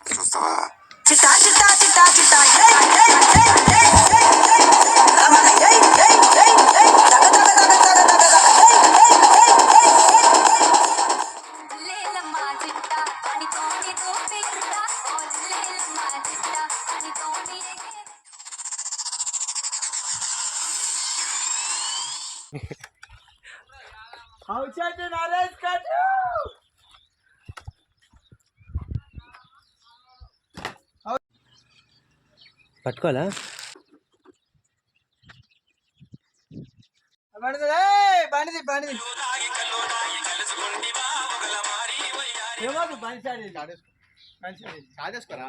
చూస్తావా చిట్టా చిట్టా చిట్టా చిట్టా పట్టుకోవాలా బండిది బండిది చాదేసుకోరా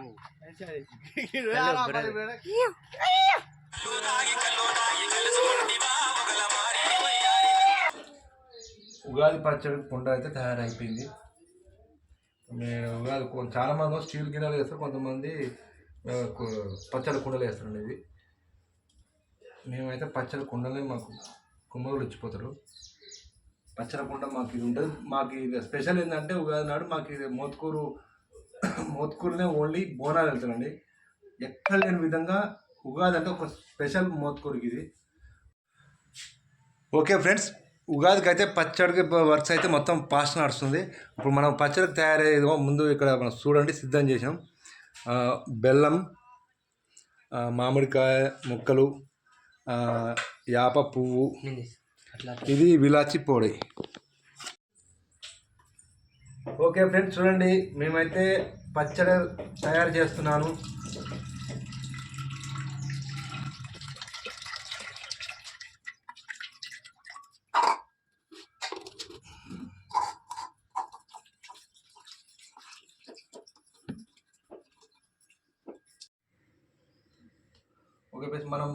ఉగాది పచ్చడి కుండ అయితే తయారైపోయింది. ఉగాది చాలామంది స్టీల్ గిన్నెలు వేస్తారు, కొంతమంది పచ్చడి కుండలు వేస్తారండి. ఇది మేమైతే పచ్చడి కుండలే, మాకు కుమ్మరులు ఇచ్చిపోతారు. పచ్చడి కుండ మాకు ఇది ఉంటుంది. మాకు ఇది స్పెషల్ ఏంటంటే ఉగాది నాడు మాకు ఇది మోత్కూరునే ఓన్లీ బోనాలు వెళ్తారండి. ఎక్కడ లేని విధంగా ఉగాది అంటే ఒక స్పెషల్ మోత్కూరుకి ఇది. ఓకే ఫ్రెండ్స్, ఉగాదికి అయితే పచ్చడికి వర్క్స్ అయితే మొత్తం ఫాస్ట్ నడుస్తుంది. ఇప్పుడు మనం పచ్చడికి తయారయ్యేదో ముందు ఇక్కడ మనం చూడండి సిద్ధం చేసాం. బెల్లం, మామిడికాయ ముక్కలు, యాప పువ్వు, ఇది విలాచి పొడి. ఓకే ఫ్రెండ్స్ చూడండి, మేమైతే పచ్చడి తయారు చేస్తున్నాను. ఓకే ఫ్రెండ్స్, మనం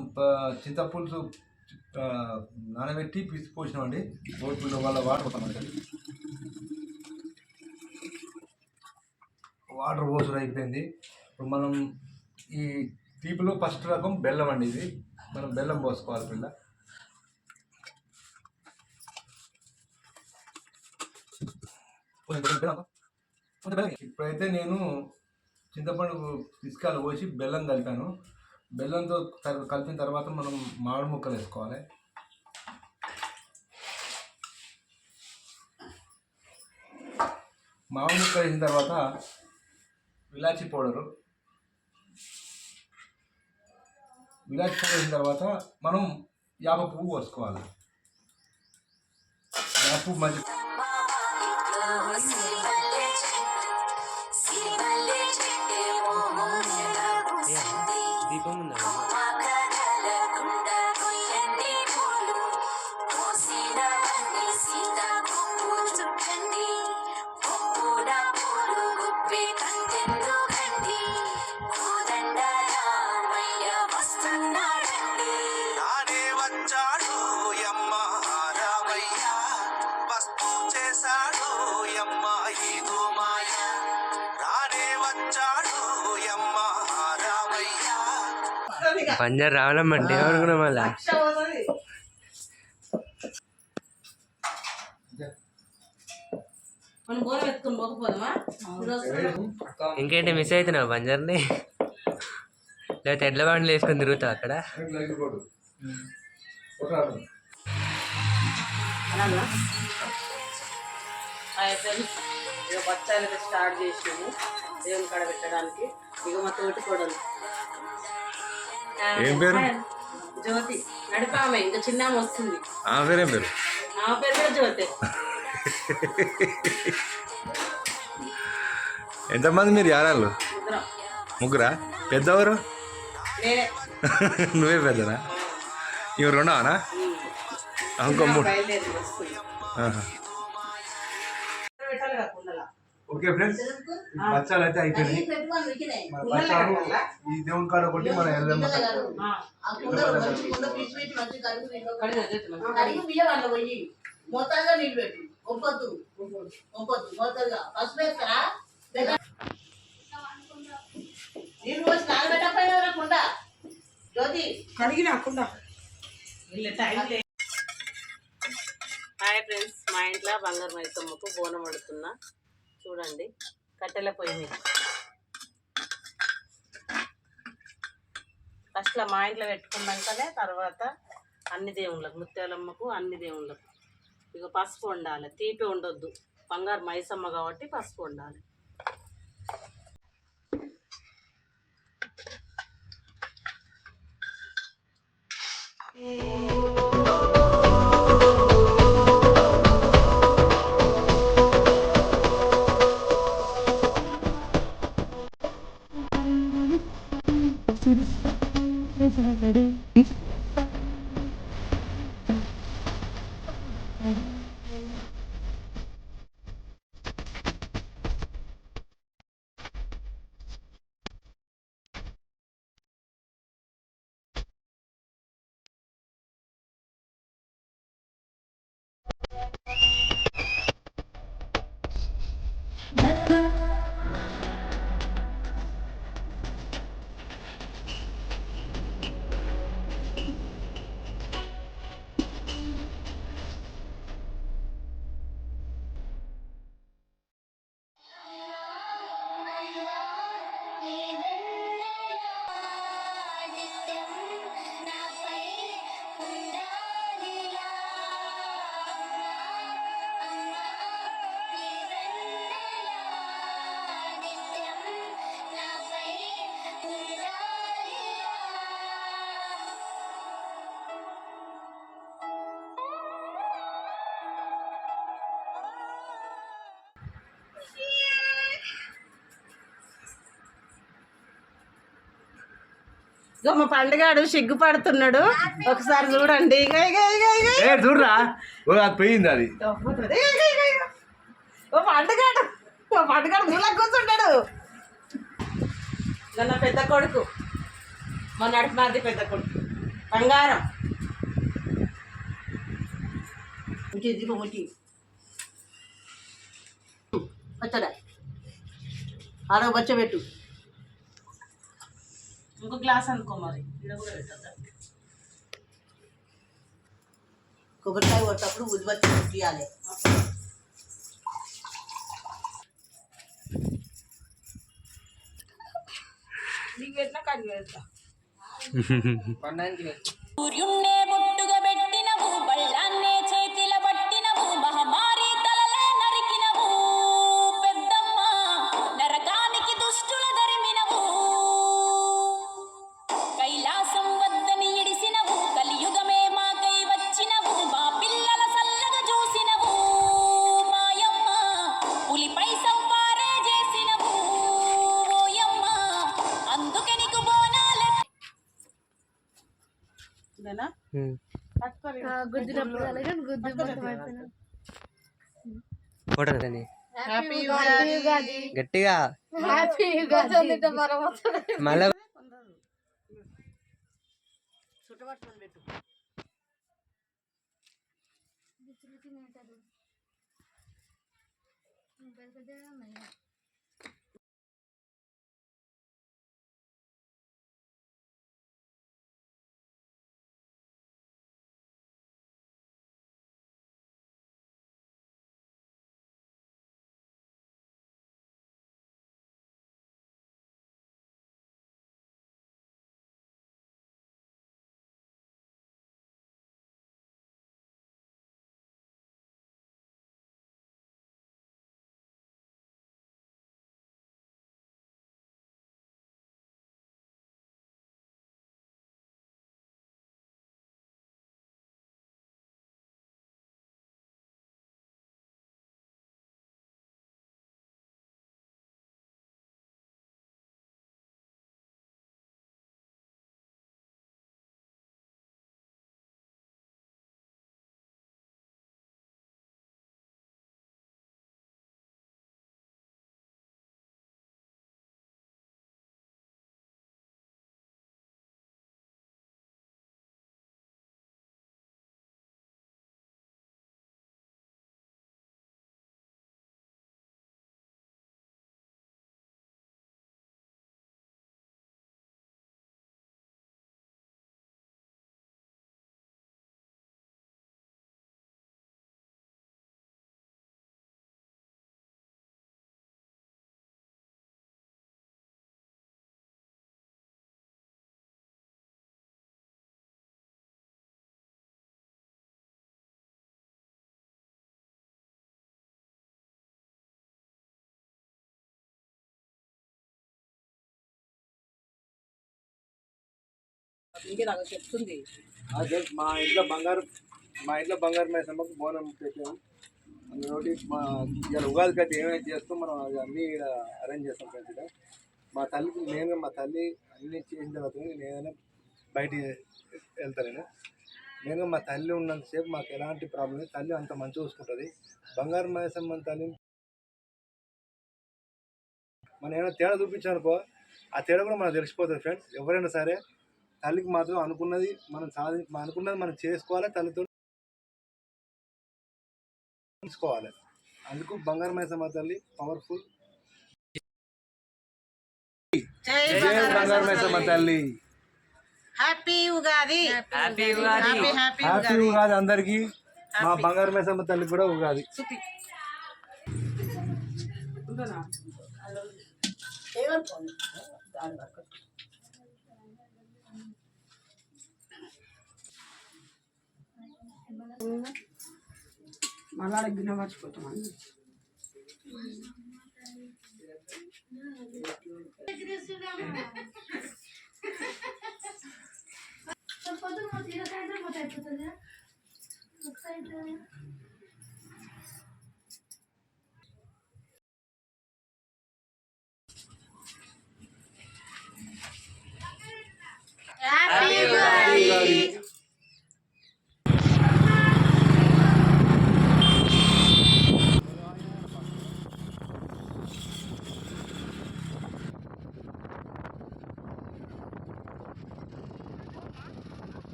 చింతపులుసు నానబెట్టి పిసి పోసినామండి. ఓట్లు వల్ల వాటర్ పోతామండి. వాటర్ పోసుడు అయిపోయింది. ఇప్పుడు మనం ఈ తీపిలో ఫస్ట్ రకం బెల్లం అండి. ఇది మనం బెల్లం పోసుకోవాలి పిల్ల. ఇప్పుడైతే నేను చింతపండు పిసికాలు పోసి బెల్లం కలిపాను. బెల్లంతో కలిపిన తర్వాత మనం మామిడి ముక్కలు వేసుకోవాలి. మామిడి ముక్కలు వేసిన తర్వాత ఇలాచి పౌడరు వేసిన తర్వాత మనం యాప పువ్వు పోసుకోవాలి. యాప పువ్వు మంచి దీపం ఉందా? పంజాబ్ రావడమంటే ఏమనుకున్నాం మళ్ళా. ఇంకేంటి మిస్ అవుతున్నావు బంజార్ని? లేకపోతే ఎడ్ల బండ్లు వేసుకొని తిరుగుతావు అక్కడ? బచ్చాలకి స్టార్ట్ చేసినాము దేవుని కాడ పెట్టడానికి. ఇక మా తోటి కూడా ఏం పేరు? జ్యోతి. నడిపామె ఇంకా చిన్న వస్తుంది. ఆ పేరేం పేరు? ఆ పేరు కూడా జ్యోతి. ఎంతమంది మీరు? యారాళ్ళు? ముగ్గురా? పెద్దవారు? నువ్వే పెద్దనా? ఇవి రెండవనా? ఇంకో మూడు. ఓకే ఫ్రెండ్స్, బచ్చాలు అయితే అయిపోయినాయి. మన బచ్చాలు ఈ దేవుని కాడ కొట్టి మన ఎల్లమ్మ మొత్తంగా నీళ్ళు పెట్టి ఒప్పొద్దు మొత్తంగా పసుపు వేస్తారా నీళ్ళు పోసి నానబెట్టకపోయినా జ్యోతి కడిగినాకుండా హాయ్ ఫ్రెండ్స్, మా ఇంట్లో బంగారు మైసమ్మకు బోనం వండుతున్నా. చూడండి, కట్టెల పొయ్యి మీద. ఫస్ట్లో మా ఇంట్లో పెట్టుకున్నాకనే తర్వాత అన్ని దేవుళ్ళకు, ముత్యాలమ్మకు అన్ని దేవుళ్ళకు ఇక పసుపు వండాలి. తీపి ఉండొద్దు, బంగారు మైసమ్మ కాబట్టి పసుపు వండాలి. మా పండుగాడు సిగ్గుపడుతున్నాడు, ఒకసారి చూడండి. చూడరా పోయింది అది. ఓ పండుగాడు మూలకు కూర్చుంటాడు. నన్న పెద్ద కొడుకు, మా నడుపునాది పెద్ద కొడుకు బంగారం. వచ్చడా ఆరో బచ్చ పెట్టు. ఇంకో గ్లాస్ అనుకో మరి. కొబ్బరికాయ కొట్టప్పుడు ఉద్బత్తి తీయాలి. నీకు ఎట్లా కట్ చేస్తా సూర్యున్నే బొట్టుగా పెట్టినవు, బళ్ళాన్నే చేతిల పట్టినవు, మహమారి తలలే నరికినవు పెద్దమ్మ, నరకానికి దుష్టుల ధరిమినవు, కైలాసం వద్దని ఇడిసినవు, కలియుగమే మాకై వచ్చినవు, మా పిల్లల సల్లగా చూసినవు మాయమ్మ, పులిపై సంపారే చేసినవు ఓయమ్మ, అందుకే నీకు బోనాల ఫోటో గట్టిగా మళ్ళా అదే మా ఇంట్లో బంగారు మైసమ్మకు బోనం పెట్టాము. అందులోటి మా ఇవాళ ఉగాదికి అయితే ఏమైతే చేస్తాం మనం అది అన్నీ అరేంజ్ చేస్తాం ఫ్రెండ్స్. ఇక్కడ మా తల్లికి మెయిన్గా మా తల్లి అన్నీ చేసిన తర్వాత నేనైనా బయటికి వెళ్తాను. మెయిన్గా మా తల్లి ఉన్నంతసేపు మాకు ఎలాంటి ప్రాబ్లం లేదు. తల్లి అంత మంచిగా చూసుకుంటుంది. బంగారు మైసమ్మ తల్లి మనం ఏమైనా తేడా చూపించామనుకో ఆ తేడా కూడా మనకు తెలిసిపోతుంది ఫ్రెండ్స్. ఎవరైనా సరే తల్లికి మాత్రం అనుకున్నది మనం చేసుకోవాలి, తల్లితో తీసుకోవాలి. అందుకు బంగారు మైసమ్మ తల్లి పవర్ఫుల్. జై బంగారు మైసమ్మ తల్లి. Happy Ugadi. Happy Ugadi. Happy Ugadi అందరికి. మా బంగారు మైసమ్మ తల్లి కూడా ఉగాది. మళ్ళా గిన్నె మర్చిపోతామని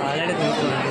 ఆల్రెడీ కొనుక్కున్నాను.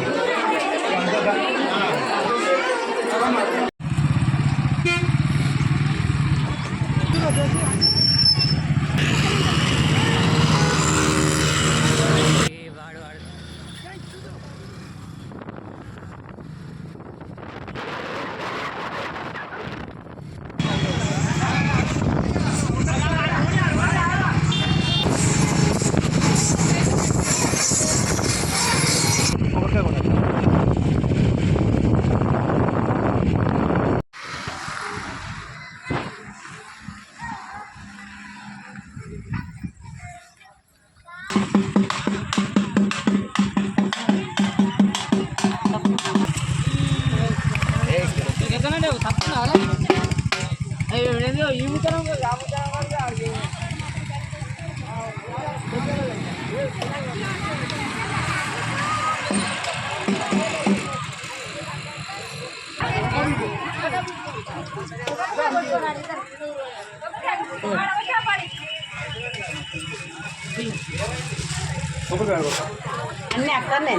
అన్నీ అక్కడనే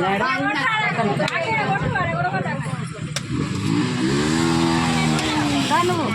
నువ్వు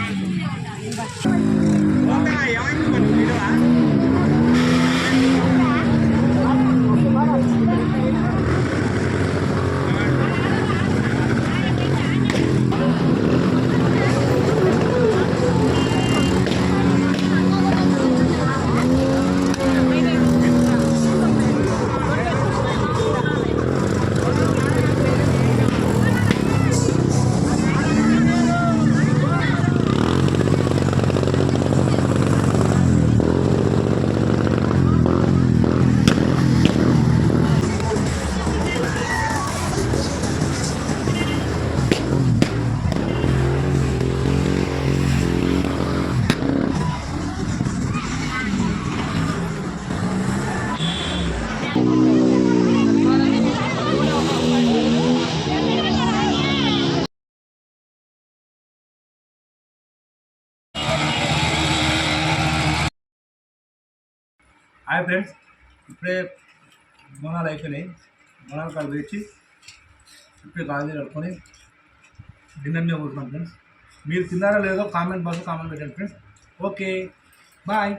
హాయ్ ఫ్రెండ్స్, ఇప్పుడే బోనాలు అయిపోయినాయి. బోనాలు కాడ వేచి ఇప్పుడే కాలేజీ కడుక్కొని డిన్నర్ మీద పోతున్నాం ఫ్రెండ్స్. మీరు తిన్నారో లేదో కామెంట్ బాక్స్లో కామెంట్ పెట్టండి ఫ్రెండ్స్. Okay, bye.